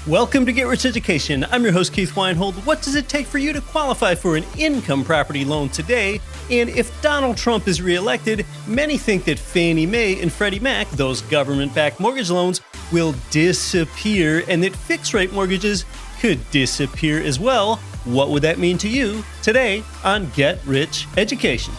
Welcome to Get Rich Education. I'm your host, Keith Weinhold. What does it take for you to qualify for an income property loan today? And if Donald Trump is reelected, many think that Fannie Mae and Freddie Mac, those government-backed mortgage loans, will disappear and that fixed-rate mortgages could disappear as well. What would that mean to you today on Get Rich Education?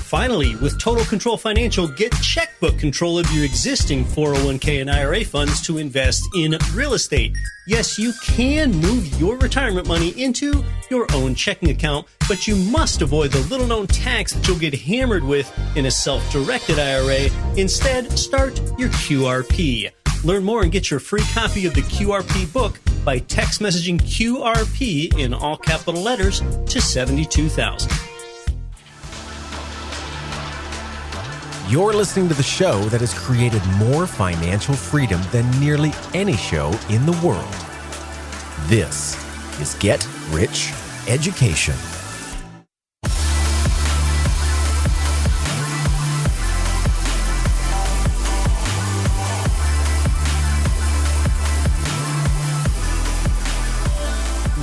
Finally, with Total Control Financial, get checkbook control of your existing 401k and IRA funds to invest in real estate. Yes, you can move your retirement money into your own checking account, but you must avoid the little-known tax that you'll get hammered with in a self-directed IRA. Instead, start your QRP. Learn more and get your free copy of the QRP book by text messaging QRP in all capital letters to 72,000. You're listening to the show that has created more financial freedom than nearly any show in the world. This is Get Rich Education.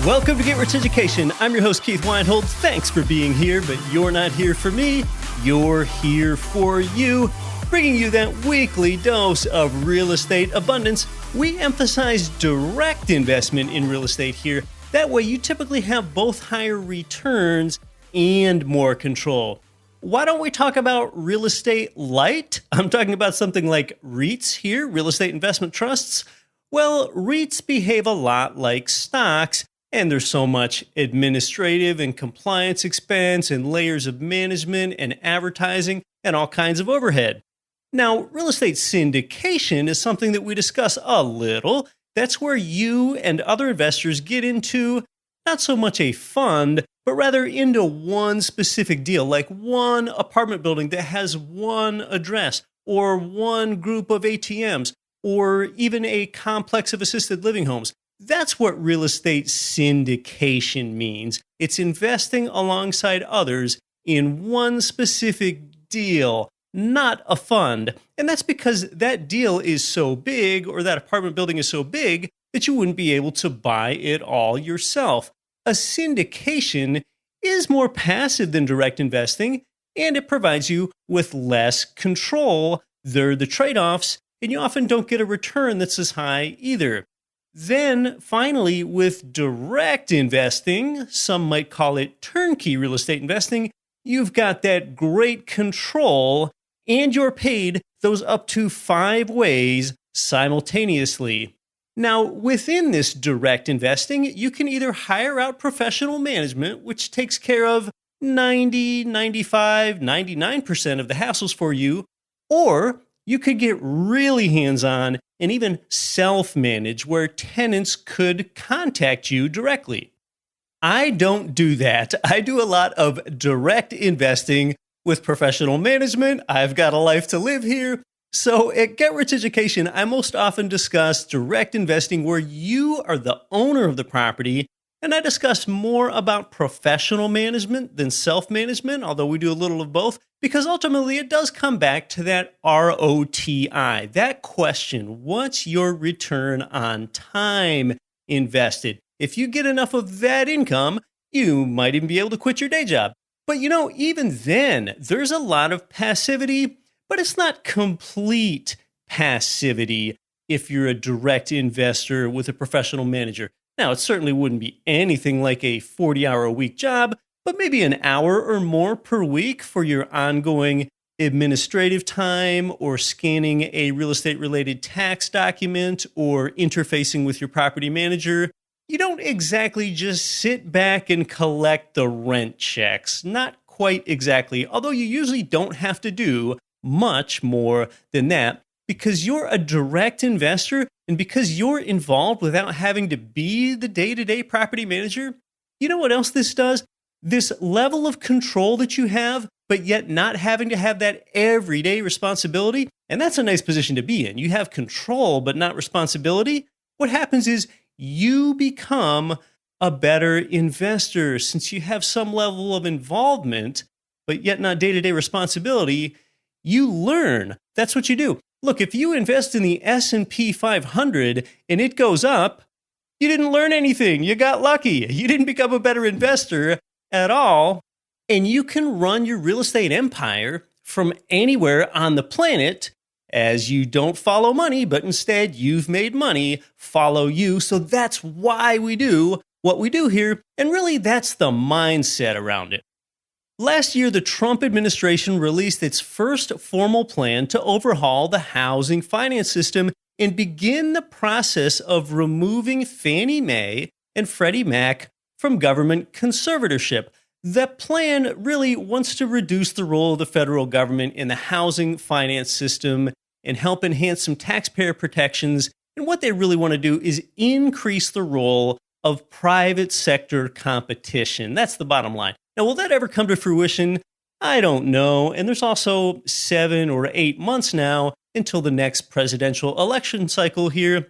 Welcome to Get Rich Education. I'm your host, Keith Weinhold. Thanks for being here, but you're not here for me. You're here for you, bringing you that weekly dose of real estate abundance. We emphasize direct investment in real estate here. That way you typically have both higher returns and more control. Why don't we talk about real estate light? I'm talking about something like REITs here, real estate investment trusts. Well, REITs behave a lot like stocks. And there's so much administrative and compliance expense and layers of management and advertising and all kinds of overhead. Now, real estate syndication is something that we discuss a little. That's where you and other investors get into not so much a fund, but rather into one specific deal, like one apartment building that has one address or one group of ATMs or even a complex of assisted living homes. That's what real estate syndication means. It's investing alongside others in one specific deal, not a fund. And that's because that deal is so big, or that apartment building is so big, that you wouldn't be able to buy it all yourself. A syndication is more passive than direct investing, and it provides you with less control. They're the trade-offs, and you often don't get a return that's as high either. Then, finally, with direct investing, some might call it turnkey real estate investing, you've got that great control and you're paid those up to 5 ways simultaneously. Now, within this direct investing, you can either hire out professional management, which takes care of 90, 95, 99% of the hassles for you, or you could get really hands-on and even self-manage where tenants could contact you directly. I don't do that. I do a lot of direct investing with professional management. I've got a life to live here. So at Get Rich Education, I most often discuss direct investing where you are the owner of the property. And I discuss more about professional management than self-management, although we do a little of both, because ultimately it does come back to that ROTI, that question, what's your return on time invested? If you get enough of that income, you might even be able to quit your day job. But even then, there's a lot of passivity, but it's not complete passivity if you're a direct investor with a professional manager. Now, it certainly wouldn't be anything like a 40-hour-a-week job, but maybe an hour or more per week for your ongoing administrative time or scanning a real estate-related tax document or interfacing with your property manager. You don't exactly just sit back and collect the rent checks. Not quite exactly, although you usually don't have to do much more than that because you're a direct investor and because you're involved without having to be the day-to-day property manager. You know what else this does? This level of control that you have, but yet not having to have that everyday responsibility. And that's a nice position to be in. You have control, but not responsibility. What happens is you become a better investor since you have some level of involvement, but yet not day-to-day responsibility. You learn. That's what you do. Look, if you invest in the S&P 500 and it goes up, you didn't learn anything. You got lucky. You didn't become a better investor at all. And you can run your real estate empire from anywhere on the planet as you don't follow money, but instead you've made money follow you. So that's why we do what we do here. And really, that's the mindset around it. Last year, the Trump administration released its first formal plan to overhaul the housing finance system and begin the process of removing Fannie Mae and Freddie Mac from government conservatorship. The plan really wants to reduce the role of the federal government in the housing finance system and help enhance some taxpayer protections. And what they really want to do is increase the role of private sector competition. That's the bottom line. Now, will that ever come to fruition? I don't know. And there's also 7 or 8 months now until the next presidential election cycle here.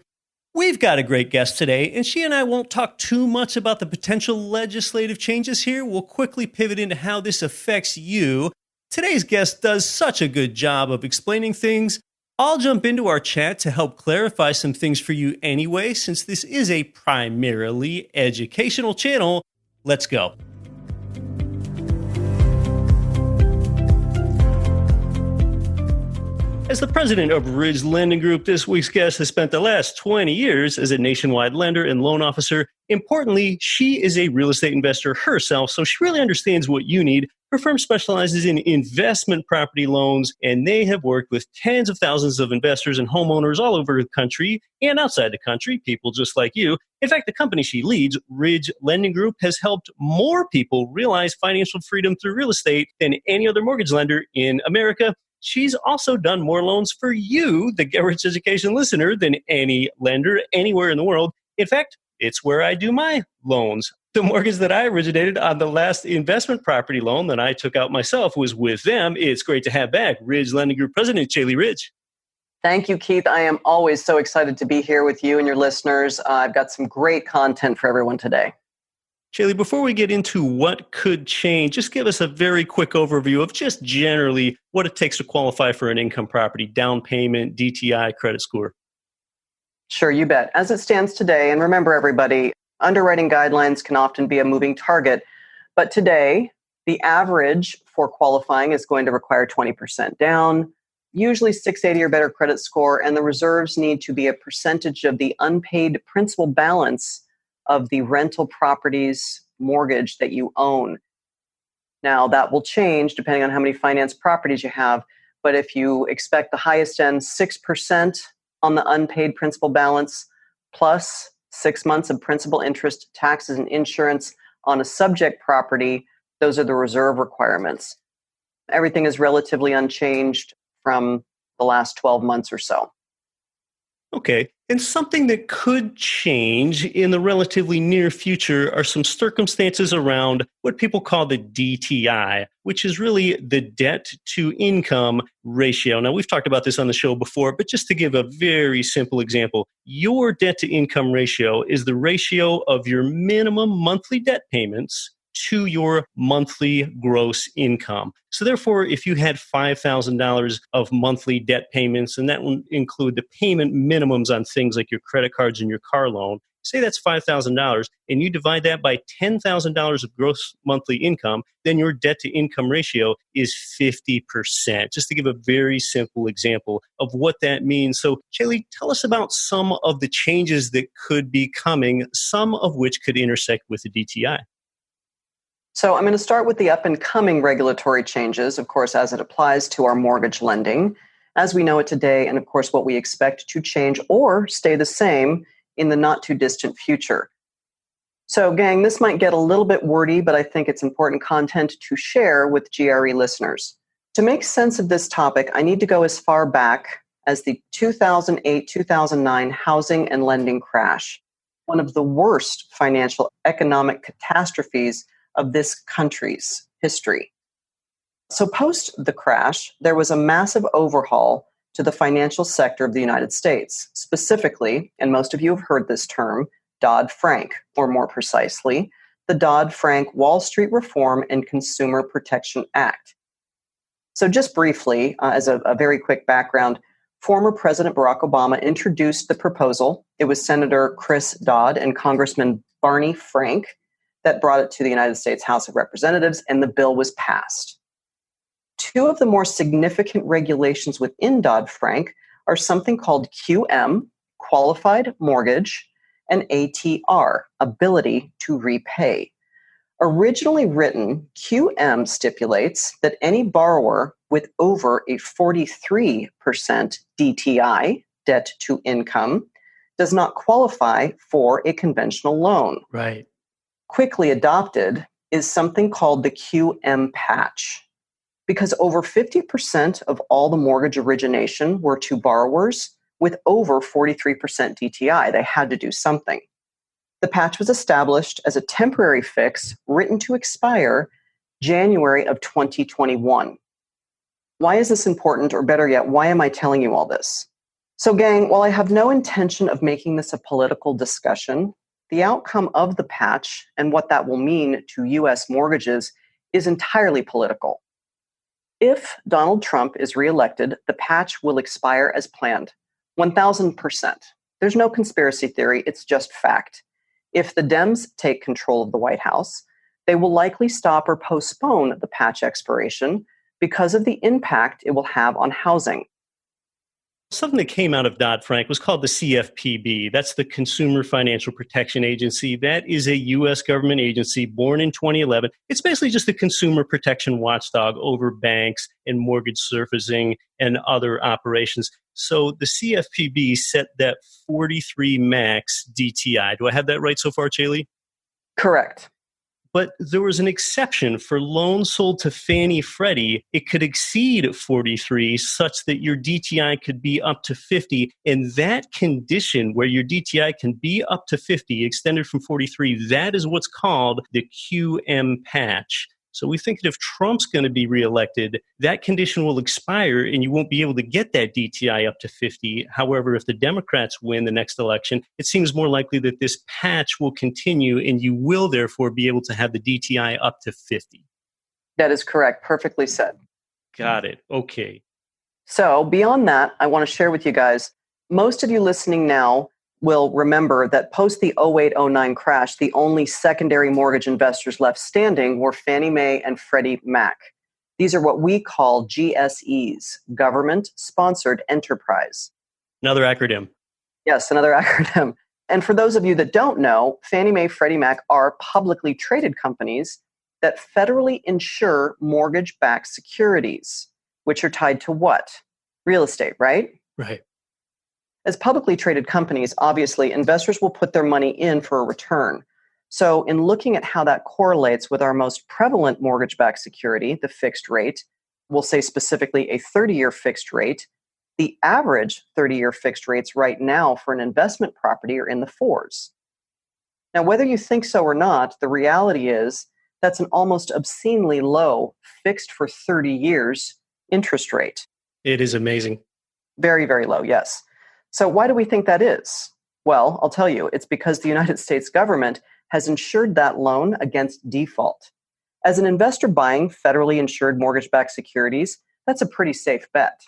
We've got a great guest today, and she and I won't talk too much about the potential legislative changes here. We'll quickly pivot into how this affects you. Today's guest does such a good job of explaining things. I'll jump into our chat to help clarify some things for you anyway, since this is a primarily educational channel. Let's go. As the president of Ridge Lending Group, this week's guest has spent the last 20 years as a nationwide lender and loan officer. Importantly, she is a real estate investor herself, so she really understands what you need. Her firm specializes in investment property loans, and they have worked with tens of thousands of investors and homeowners all over the country and outside the country, people just like you. In fact, the company she leads, Ridge Lending Group, has helped more people realize financial freedom through real estate than any other mortgage lender in America. She's also done more loans for you, the Get Rich Education listener, than any lender anywhere in the world. In fact, it's where I do my loans. The mortgage that I originated on the last investment property loan that I took out myself was with them. It's great to have back Ridge Lending Group President Caeli Ridge. Thank you, Keith. I am always so excited to be here with you and your listeners. I've got some great content for everyone today. Caeli, before we get into what could change, just give us a very quick overview of just generally what it takes to qualify for an income property, down payment, DTI, credit score. Sure, you bet. As it stands today, and remember everybody, underwriting guidelines can often be a moving target, but today, the average for qualifying is going to require 20% down, usually 680 or better credit score, and the reserves need to be a percentage of the unpaid principal balance of the rental property's mortgage that you own. Now, that will change depending on how many finance properties you have, but if you expect the highest end 6% on the unpaid principal balance, plus 6 months of principal, interest, taxes, and insurance on a subject property, those are the reserve requirements. Everything is relatively unchanged from the last 12 months or so. Okay. And something that could change in the relatively near future are some circumstances around what people call the DTI, which is really the debt to income ratio. Now, we've talked about this on the show before, but just to give a very simple example, your debt to income ratio is the ratio of your minimum monthly debt payments to your monthly gross income. So therefore, if you had $5,000 of monthly debt payments, and that will include the payment minimums on things like your credit cards and your car loan, say that's $5,000, and you divide that by $10,000 of gross monthly income, then your debt to income ratio is 50%. Just to give a very simple example of what that means. So, Caeli, tell us about some of the changes that could be coming, some of which could intersect with the DTI. So I'm going to start with the up-and-coming regulatory changes, of course, as it applies to our mortgage lending, as we know it today, and of course, what we expect to change or stay the same in the not-too-distant future. So, gang, this might get a little bit wordy, but I think it's important content to share with GRE listeners. To make sense of this topic, I need to go as far back as the 2008-2009 housing and lending crash, one of the worst financial economic catastrophes of this country's history. So post the crash, there was a massive overhaul to the financial sector of the United States, specifically, and most of you have heard this term, Dodd-Frank, or more precisely, the Dodd-Frank Wall Street Reform and Consumer Protection Act. So just briefly, as a very quick background, former President Barack Obama introduced the proposal. It was Senator Chris Dodd and Congressman Barney Frank that brought it to the United States House of Representatives, and the bill was passed. Two of the more significant regulations within Dodd-Frank are something called QM, qualified mortgage, and ATR, ability to repay. Originally written, QM stipulates that any borrower with over a 43% DTI, debt to income, does not qualify for a conventional loan. Right. Quickly adopted is something called the QM patch, because over 50% of all the mortgage origination were to borrowers with over 43% DTI. They had to do something. The patch was established as a temporary fix written to expire January of 2021. Why is this important, or better yet, why am I telling you all this? So gang, while I have no intention of making this a political discussion, the outcome of the patch and what that will mean to US mortgages is entirely political. If Donald Trump is reelected, the patch will expire as planned, 1,000%. There's no conspiracy theory, it's just fact. If the Dems take control of the White House, they will likely stop or postpone the patch expiration because of the impact it will have on housing. Something that came out of Dodd-Frank was called the CFPB. That's the Consumer Financial Protection Agency. That is a U.S. government agency born in 2011. It's basically just the consumer protection watchdog over banks and mortgage servicing and other operations. So the CFPB set that 43 max DTI. Do I have that right so far, Caeli? Correct. But there was an exception for loans sold to Fannie, Freddie. It could exceed 43 such that your DTI could be up to 50. And that condition where your DTI can be up to 50, extended from 43, that is what's called the QM patch. So we think that if Trump's going to be reelected, that condition will expire and you won't be able to get that DTI up to 50. However, if the Democrats win the next election, it seems more likely that this patch will continue and you will therefore be able to have the DTI up to 50. That is correct. Perfectly said. Got it. Okay. So beyond that, I want to share with you guys, most of you listening now will remember that post the 08-09 crash, the only secondary mortgage investors left standing were Fannie Mae and Freddie Mac. These are what we call GSEs, Government-Sponsored Enterprise. Another acronym. Yes, another acronym. And for those of you that don't know, Fannie Mae, Freddie Mac are publicly traded companies that federally insure mortgage-backed securities, which are tied to what? Real estate, right? Right. As publicly traded companies, obviously, investors will put their money in for a return. So in looking at how that correlates with our most prevalent mortgage-backed security, the fixed rate, we'll say specifically a 30-year fixed rate, the average 30-year fixed rates right now for an investment property are in the 4s. Now, whether you think so or not, the reality is that's an almost obscenely low fixed for 30 years interest rate. It is amazing. Very, very low, yes. So why do we think that is? Well, I'll tell you, it's because the United States government has insured that loan against default. As an investor buying federally insured mortgage-backed securities, that's a pretty safe bet.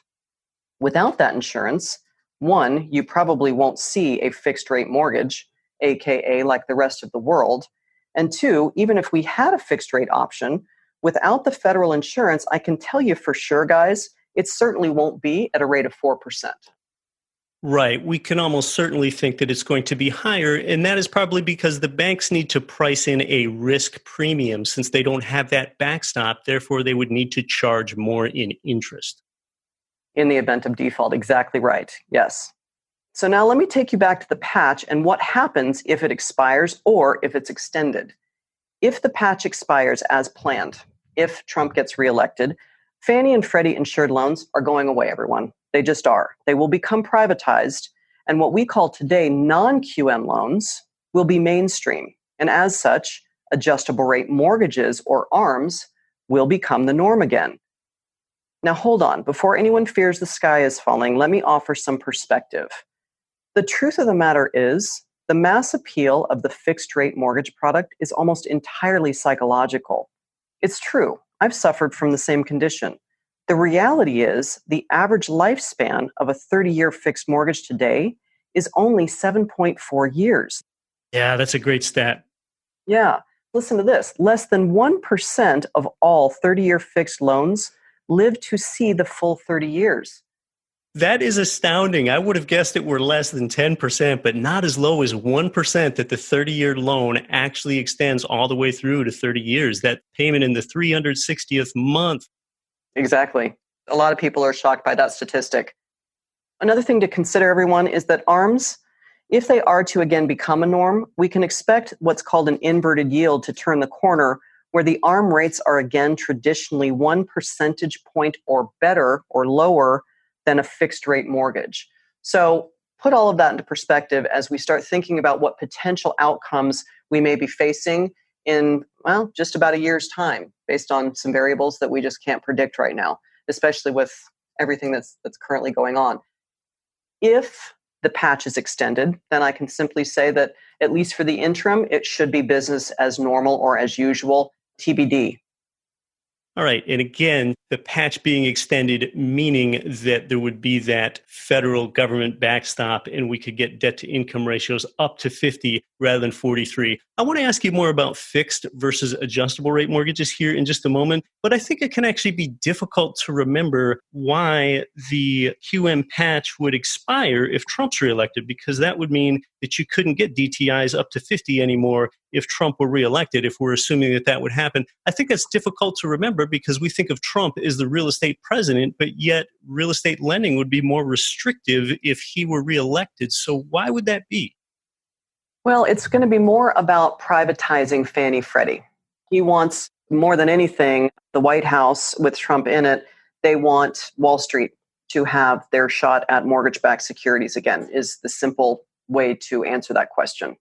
Without that insurance, one, you probably won't see a fixed rate mortgage, aka like the rest of the world. And two, even if we had a fixed rate option, without the federal insurance, I can tell you for sure, guys, it certainly won't be at a rate of 4%. Right. We can almost certainly think that it's going to be higher, and that is probably because the banks need to price in a risk premium since they don't have that backstop. Therefore, they would need to charge more in interest. In the event of default, exactly right. Yes. So now let me take you back to the patch and what happens if it expires or if it's extended. If the patch expires as planned, if Trump gets reelected, Fannie and Freddie insured loans are going away, everyone. They just are. They will become privatized, and what we call today non-QM loans will be mainstream. And as such, adjustable rate mortgages, or ARMs, will become the norm again. Now hold on. Before anyone fears the sky is falling, let me offer some perspective. The truth of the matter is, the mass appeal of the fixed rate mortgage product is almost entirely psychological. It's true. I've suffered from the same condition. The reality is the average lifespan of a 30-year fixed mortgage today is only 7.4 years. Yeah, that's a great stat. Yeah, listen to this. Less than 1% of all 30-year fixed loans live to see the full 30 years. That is astounding. I would have guessed it were less than 10%, but not as low as 1% that the 30-year loan actually extends all the way through to 30 years. That payment in the 360th month. Exactly. A lot of people are shocked by that statistic. Another thing to consider, everyone, is that ARMs, if they are to again become a norm, we can expect what's called an inverted yield to turn the corner, where the ARM rates are again traditionally 1 percentage point or better or lower than a fixed rate mortgage. So put all of that into perspective as we start thinking about what potential outcomes we may be facing in, well, just about a year's time, based on some variables that we just can't predict right now, especially with everything that's currently going on. If the patch is extended, then I can simply say that at least for the interim, it should be business as normal or as usual, TBD. All right. And again, the patch being extended, meaning that there would be that federal government backstop and we could get debt to income ratios up to 50 rather than 43. I want to ask you more about fixed versus adjustable rate mortgages here in just a moment, but I think it can actually be difficult to remember why the QM patch would expire if Trump's reelected, because that would mean that you couldn't get DTIs up to 50 anymore if Trump were reelected, if we're assuming that that would happen. I think that's difficult to remember because we think of Trump as the real estate president, but yet real estate lending would be more restrictive if he were reelected. So why would that be? Well, it's going to be more about privatizing Fannie Freddie. He wants, more than anything, the White House with Trump in it, they want Wall Street to have their shot at mortgage-backed securities again, is the simple way to answer that question.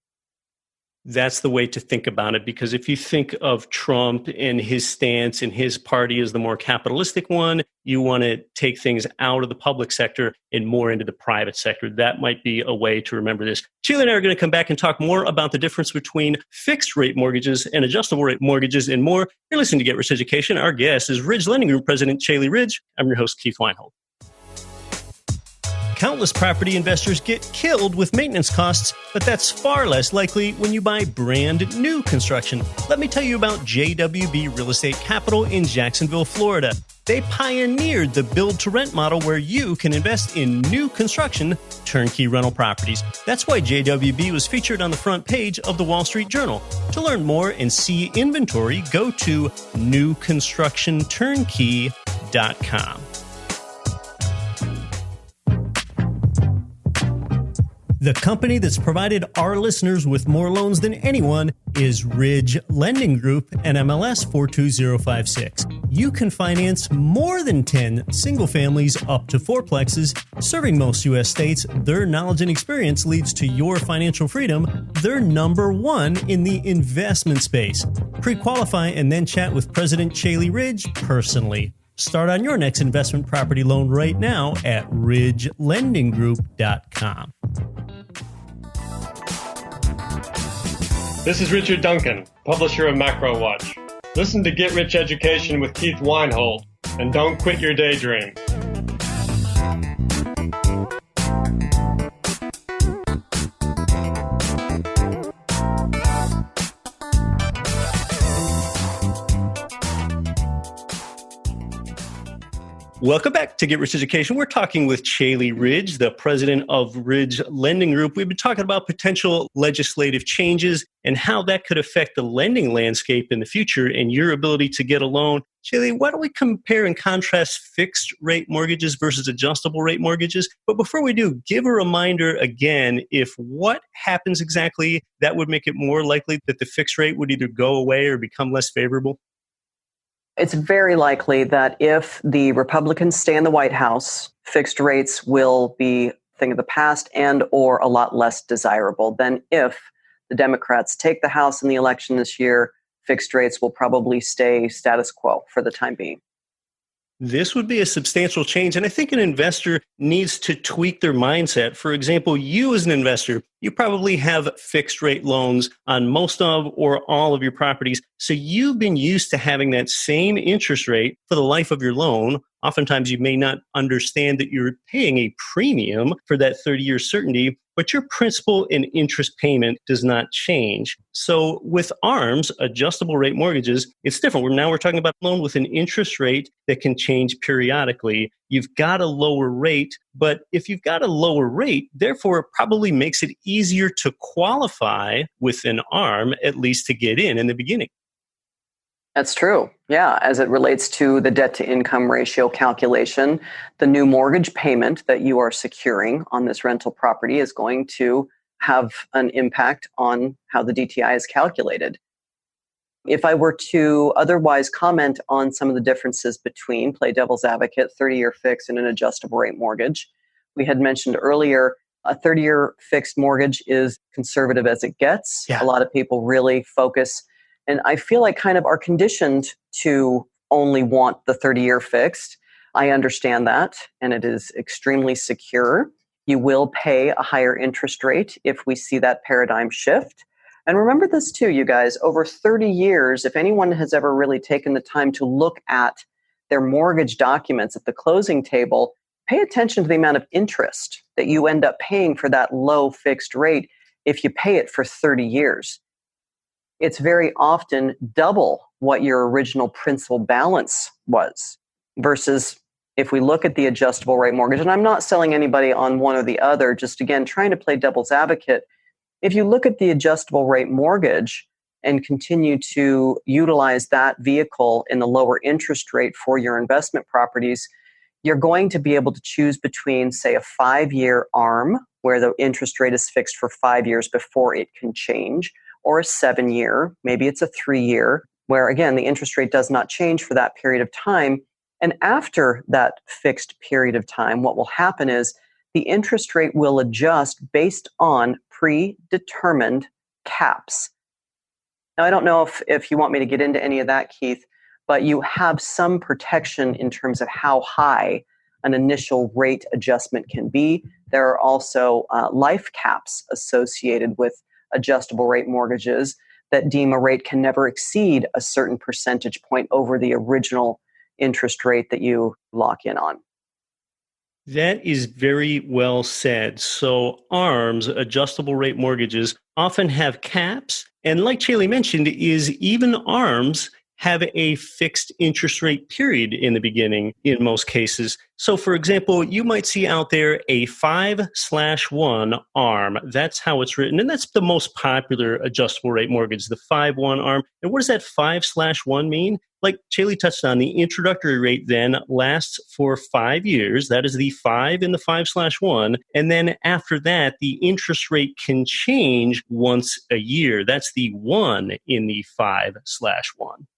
That's the way to think about it, because if you think of Trump and his stance and his party as the more capitalistic one, you want to take things out of the public sector and more into the private sector. That might be a way to remember this. Caeli and I are going to come back and talk more about the difference between fixed rate mortgages and adjustable rate mortgages and more. You're listening to Get Rich Education. Our guest is Ridge Lending Group President Caeli Ridge. I'm your host, Keith Weinhold. Countless property investors get killed with maintenance costs, but that's far less likely when you buy brand new construction. Let me tell you about JWB Real Estate Capital in Jacksonville, Florida. They pioneered the build-to-rent model where you can invest in new construction, turnkey rental properties. That's why JWB was featured on the front page of the Wall Street Journal. To learn more and see inventory, go to newconstructionturnkey.com. The company that's provided our listeners with more loans than anyone is Ridge Lending Group, NMLS 42056. You can finance more than 10 single families up to fourplexes. Serving most U.S. states, their knowledge and experience leads to your financial freedom. They're number one in the investment space. Pre-qualify and then chat with President Caeli Ridge personally. Start on your next investment property loan right now at ridgelendinggroup.com. This is Richard Duncan, publisher of Macro Watch. Listen to Get Rich Education with Keith Weinhold, and don't quit your daydream. Welcome back to Get Rich Education. We're talking with Caeli Ridge, the president of Ridge Lending Group. We've been talking about potential legislative changes and how that could affect the lending landscape in the future and your ability to get a loan. Caeli, why don't we compare and contrast fixed rate mortgages versus adjustable rate mortgages? But before we do, give a reminder again, if what happens exactly that would make it more likely that the fixed rate would either go away or become less favorable? It's very likely that if the Republicans stay in the White House, fixed rates will be a thing of the past and or a lot less desirable than if the Democrats take the House in the election this year. Fixed rates will probably stay status quo for the time being. This would be a substantial change, and I think an investor needs to tweak their mindset. For example, you as an investor, you probably have fixed rate loans on most of or all of your properties, so you've been used to having that same interest rate for the life of your loan Oftentimes, you may not understand that you're paying a premium for that 30-year certainty, but your principal and interest payment does not change. So with ARMs, adjustable rate mortgages, it's different. Now we're talking about a loan with an interest rate that can change periodically. You've got a lower rate, but if you've got a lower rate, therefore it probably makes it easier to qualify with an ARM, at least to get in the beginning. That's true. Yeah. As it relates to the debt to income ratio calculation, the new mortgage payment that you are securing on this rental property is going to have an impact on how the DTI is calculated. If I were to otherwise comment on some of the differences between, play devil's advocate, 30-year fixed and an adjustable rate mortgage, we had mentioned earlier, a 30-year fixed mortgage is conservative as it gets. Yeah. A lot of people really focus, and I feel like kind of are conditioned to only want the 30-year fixed. I understand that, and it is extremely secure. You will pay a higher interest rate if we see that paradigm shift. And remember this too, you guys, over 30 years, if anyone has ever really taken the time to look at their mortgage documents at the closing table, pay attention to the amount of interest that you end up paying for that low fixed rate if you pay it for 30 years. It's very often double what your original principal balance was versus if we look at the adjustable rate mortgage, and I'm not selling anybody on one or the other, just again, trying to play devil's advocate. If you look at the adjustable rate mortgage and continue to utilize that vehicle in the lower interest rate for your investment properties, you're going to be able to choose between, say, a 5-year ARM, where the interest rate is fixed for 5 years before it can change, or a 7-year, maybe it's a 3-year, where again, the interest rate does not change for that period of time. And after that fixed period of time, what will happen is the interest rate will adjust based on predetermined caps. Now, I don't know if you want me to get into any of that, Keith, but you have some protection in terms of how high an initial rate adjustment can be. There are also life caps associated with adjustable rate mortgages that deem a rate can never exceed a certain percentage point over the original interest rate that you lock in on. That is very well said. So ARMs, adjustable rate mortgages, often have caps. And like Caeli mentioned, is even ARMs have a fixed interest rate period in the beginning in most cases. So for example, you might see out there a 5/1 ARM. That's how it's written. And that's the most popular adjustable rate mortgage, the 5/1 ARM. And what does that 5/1 mean? Like Caeli touched on, the introductory rate then lasts for 5 years. That is the 5 in the 5/1. And then after that, the interest rate can change once a year. That's the 1 in the 5/1.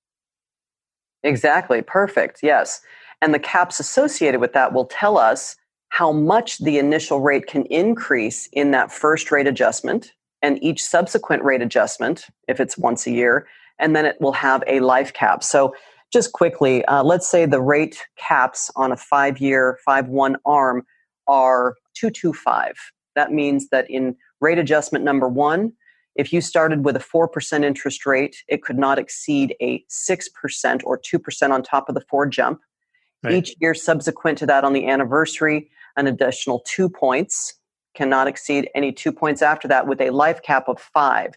Exactly. Perfect. Yes. And the caps associated with that will tell us how much the initial rate can increase in that first rate adjustment and each subsequent rate adjustment, if it's once a year, and then it will have a life cap. So just quickly, let's say the rate caps on a 5-year 5/1 ARM are 225. That means that in rate adjustment number 1, if you started with a 4% interest rate, it could not exceed a 6% or 2% on top of the 4 jump. Right. Each year subsequent to that on the anniversary, an additional 2 points, cannot exceed any 2 points after that with a life cap of 5.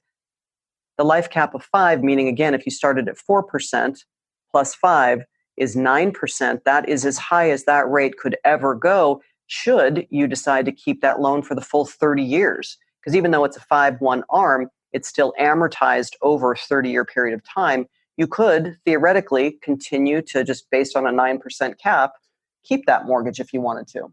The life cap of 5, meaning again, if you started at 4% plus 5 is 9%. That is as high as that rate could ever go should you decide to keep that loan for the full 30 years. Because even though it's a 5/1 ARM, it's still amortized over a 30-year period of time. You could theoretically continue to, just based on a 9% cap, keep that mortgage if you wanted to.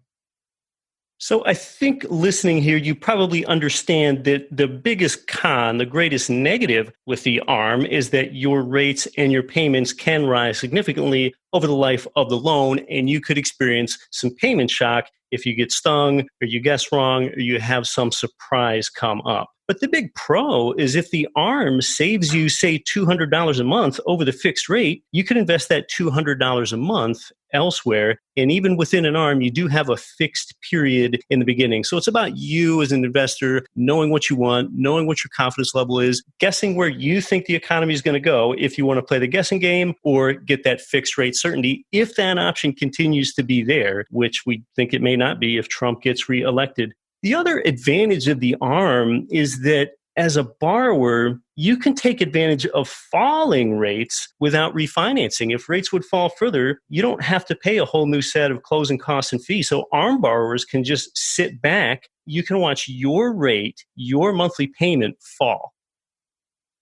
So I think listening here, you probably understand that the biggest con, the greatest negative with the ARM is that your rates and your payments can rise significantly over the life of the loan, and you could experience some payment shock if you get stung or you guess wrong or you have some surprise come up. But the big pro is if the ARM saves you, say, $200 a month over the fixed rate, you can invest that $200 a month elsewhere. And even within an ARM, you do have a fixed period in the beginning. So it's about you as an investor knowing what you want, knowing what your confidence level is, guessing where you think the economy is going to go if you want to play the guessing game or get that fixed rate certainty if that option continues to be there, which we think it may not be if Trump gets reelected. The other advantage of the ARM is that as a borrower, you can take advantage of falling rates without refinancing. If rates would fall further, you don't have to pay a whole new set of closing costs and fees. So ARM borrowers can just sit back. You can watch your rate, your monthly payment fall.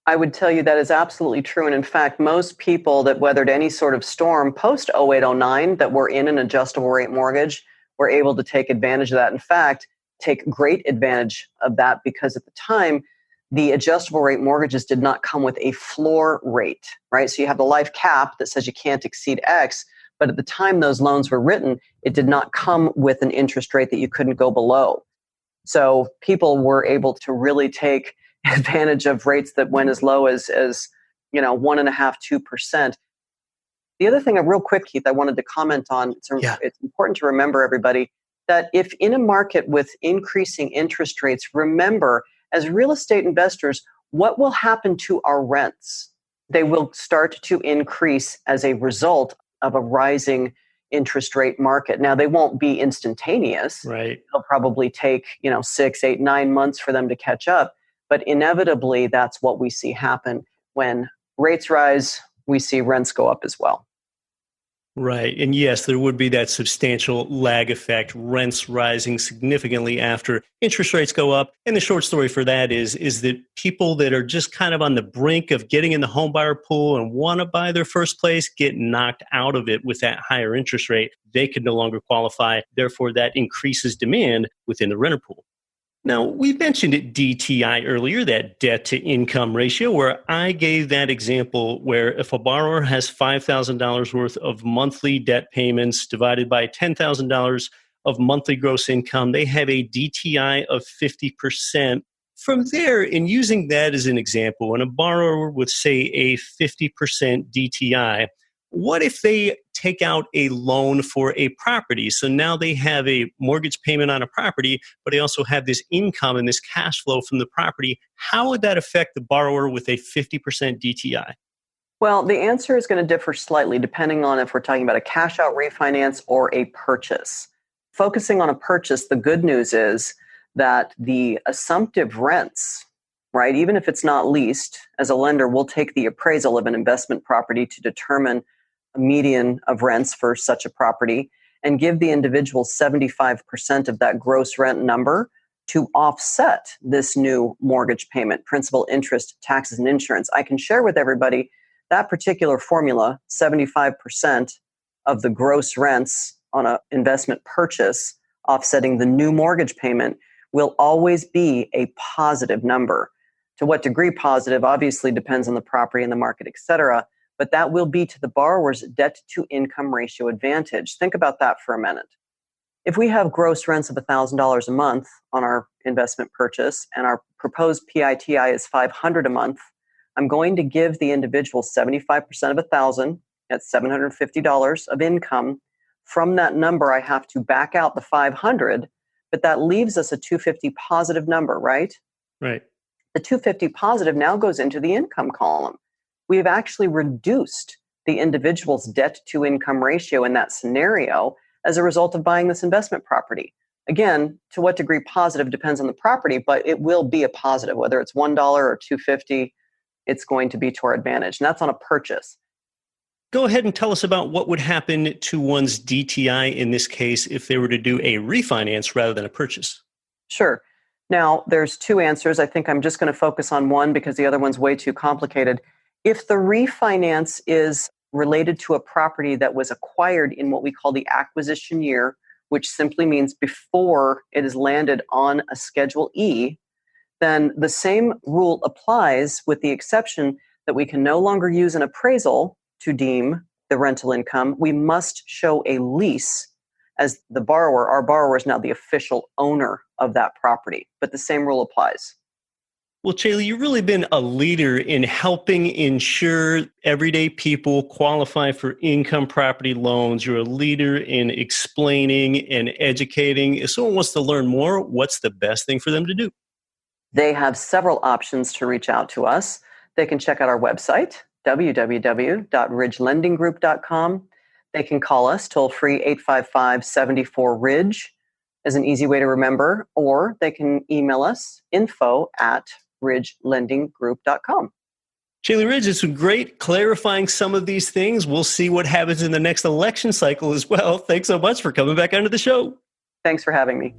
I would tell you that is absolutely true. And in fact, most people that weathered any sort of storm post 0809 that were in an adjustable rate mortgage were able to take advantage of that. In fact, take great advantage of that because at the time, the adjustable rate mortgages did not come with a floor rate, right? So you have the life cap that says you can't exceed X, but at the time those loans were written, it did not come with an interest rate that you couldn't go below. So people were able to really take advantage of rates that went as low as 1.5%, 2%. The other thing, real quick, Keith, I wanted to comment on, it's important to remember, everybody, that if in a market with increasing interest rates, remember, as real estate investors, what will happen to our rents? They will start to increase as a result of a rising interest rate market. Now, they won't be instantaneous. Right. They'll probably take 6, 8, 9 months for them to catch up. But inevitably, that's what we see happen. When rates rise, we see rents go up as well. Right. And yes, there would be that substantial lag effect, rents rising significantly after interest rates go up. And the short story for that is that people that are just kind of on the brink of getting in the home buyer pool and want to buy their first place get knocked out of it with that higher interest rate. They could no longer qualify. Therefore, that increases demand within the renter pool. Now, we mentioned it DTI earlier, that debt to income ratio, where I gave that example where if a borrower has $5,000 worth of monthly debt payments divided by $10,000 of monthly gross income, they have a DTI of 50%. From there, in using that as an example, when a borrower with, say, a 50% DTI, what if they take out a loan for a property? So now they have a mortgage payment on a property, but they also have this income and this cash flow from the property. How would that affect the borrower with a 50% DTI? Well, the answer is going to differ slightly depending on if we're talking about a cash out refinance or a purchase. Focusing on a purchase, the good news is that the assumptive rents, right, even if it's not leased, as a lender, we'll take the appraisal of an investment property to determine a median of rents for such a property and give the individual 75% of that gross rent number to offset this new mortgage payment, principal, interest, taxes, and insurance. I can share with everybody that particular formula, 75% of the gross rents on an investment purchase offsetting the new mortgage payment will always be a positive number. To what degree positive obviously depends on the property and the market, et cetera. But that will be to the borrower's debt-to-income ratio advantage. Think about that for a minute. If we have gross rents of $1,000 a month on our investment purchase and our proposed PITI is $500 a month, I'm going to give the individual 75% of $1,000, that's $750 of income. From that number, I have to back out the $500, but that leaves us a $250 positive number, right? Right. The $250 positive now goes into the income column. We have actually reduced the individual's debt-to-income ratio in that scenario as a result of buying this investment property. Again, to what degree positive depends on the property, but it will be a positive. Whether it's $1 or $250, it's going to be to our advantage. And that's on a purchase. Go ahead and tell us about what would happen to one's DTI in this case if they were to do a refinance rather than a purchase. Sure. Now, there's two answers. I think I'm just going to focus on one because the other one's way too complicated. If the refinance is related to a property that was acquired in what we call the acquisition year, which simply means before it is landed on a Schedule E, then the same rule applies with the exception that we can no longer use an appraisal to deem the rental income. We must show a lease as the borrower. Our borrower is now the official owner of that property, but the same rule applies. Well, Caeli, you've really been a leader in helping ensure everyday people qualify for income property loans. You're a leader in explaining and educating. If someone wants to learn more, what's the best thing for them to do? They have several options to reach out to us. They can check out our website, www.ridgelendinggroup.com. They can call us toll-free 855-74-RIDGE is an easy way to remember, or they can email us info@ridgelendinggroup.com. Caeli Ridge, it's been great clarifying some of these things. We'll see what happens in the next election cycle as well. Thanks so much for coming back onto the show. Thanks for having me.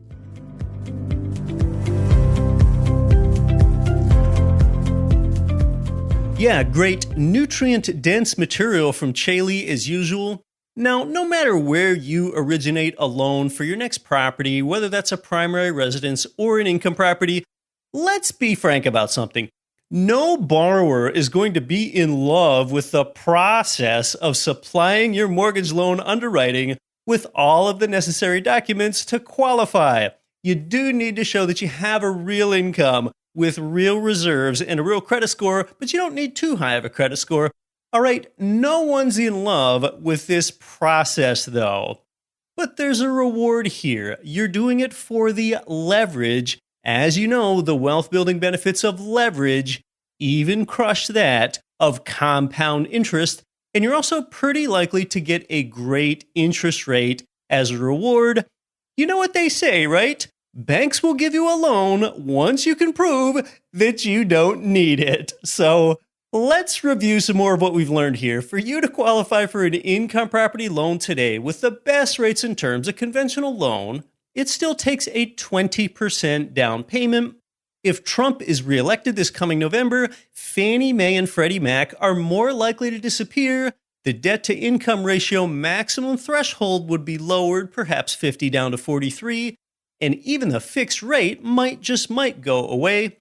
Yeah, great nutrient-dense material from Caeli as usual. Now, no matter where you originate a loan for your next property, whether that's a primary residence or an income property, let's be frank about something. No borrower is going to be in love with the process of supplying your mortgage loan underwriting with all of the necessary documents to qualify. You do need to show that you have a real income with real reserves and a real credit score, but you don't need too high of a credit score. All right, no one's in love with this process, though. But there's a reward here. You're doing it for the leverage. As you know, the wealth-building benefits of leverage even crush that of compound interest, and you're also pretty likely to get a great interest rate as a reward. You know what they say, right? Banks will give you a loan once you can prove that you don't need it. So let's review some more of what we've learned here. For you to qualify for an income property loan today with the best rates and terms, a conventional loan, it still takes a 20% down payment. If Trump is reelected this coming November, Fannie Mae and Freddie Mac are more likely to disappear. The debt-to-income ratio maximum threshold would be lowered, perhaps 50 down to 43, and even the fixed rate might go away.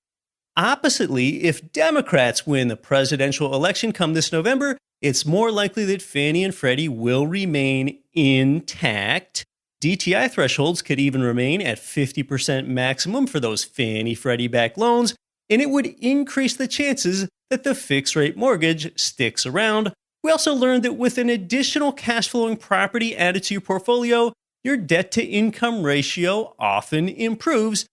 Oppositely, if Democrats win the presidential election come this November, it's more likely that Fannie and Freddie will remain intact. DTI thresholds could even remain at 50% maximum for those Fannie-Freddie-backed loans, and it would increase the chances that the fixed-rate mortgage sticks around. We also learned that with an additional cash-flowing property added to your portfolio, your debt-to-income ratio often improves.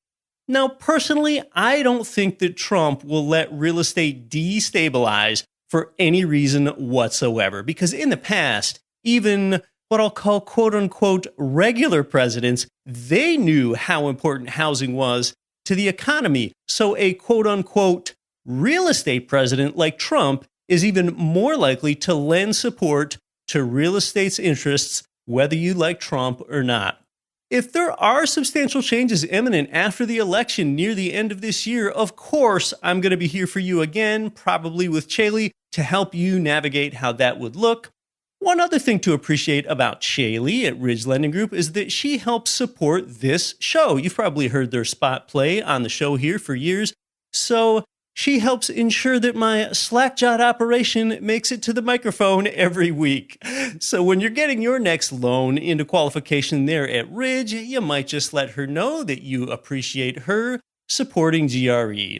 Now, personally, I don't think that Trump will let real estate destabilize for any reason whatsoever, because in the past, even what I'll call quote-unquote regular presidents, they knew how important housing was to the economy. So a quote-unquote real estate president like Trump is even more likely to lend support to real estate's interests, whether you like Trump or not. If there are substantial changes imminent after the election near the end of this year, of course, I'm going to be here for you again, probably with Caeli, to help you navigate how that would look. One other thing to appreciate about Caeli at Ridge Lending Group is that she helps support this show. You've probably heard their spot play on the show here for years. So she helps ensure that my slack-jawed operation makes it to the microphone every week. So when you're getting your next loan into qualification there at Ridge, you might just let her know that you appreciate her supporting GRE.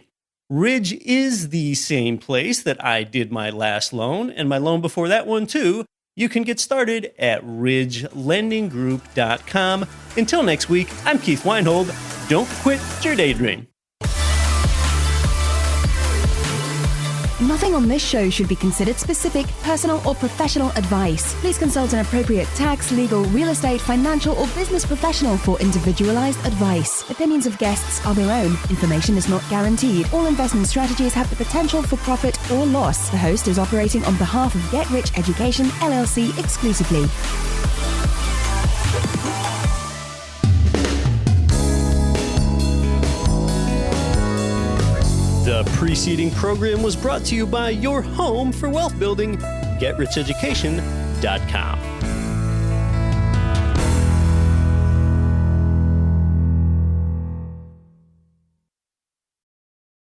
Ridge is the same place that I did my last loan, and my loan before that one too. You can get started at ridgelendinggroup.com. Until next week, I'm Keith Weinhold. Don't quit your daydream. Nothing on this show should be considered specific, personal, or professional advice. Please consult an appropriate tax, legal, real estate, financial, or business professional for individualized advice. Opinions of guests are their own. Information is not guaranteed. All investment strategies have the potential for profit or loss. The host is operating on behalf of Get Rich Education, LLC exclusively. The preceding program was brought to you by your home for wealth building, GetRichEducation.com.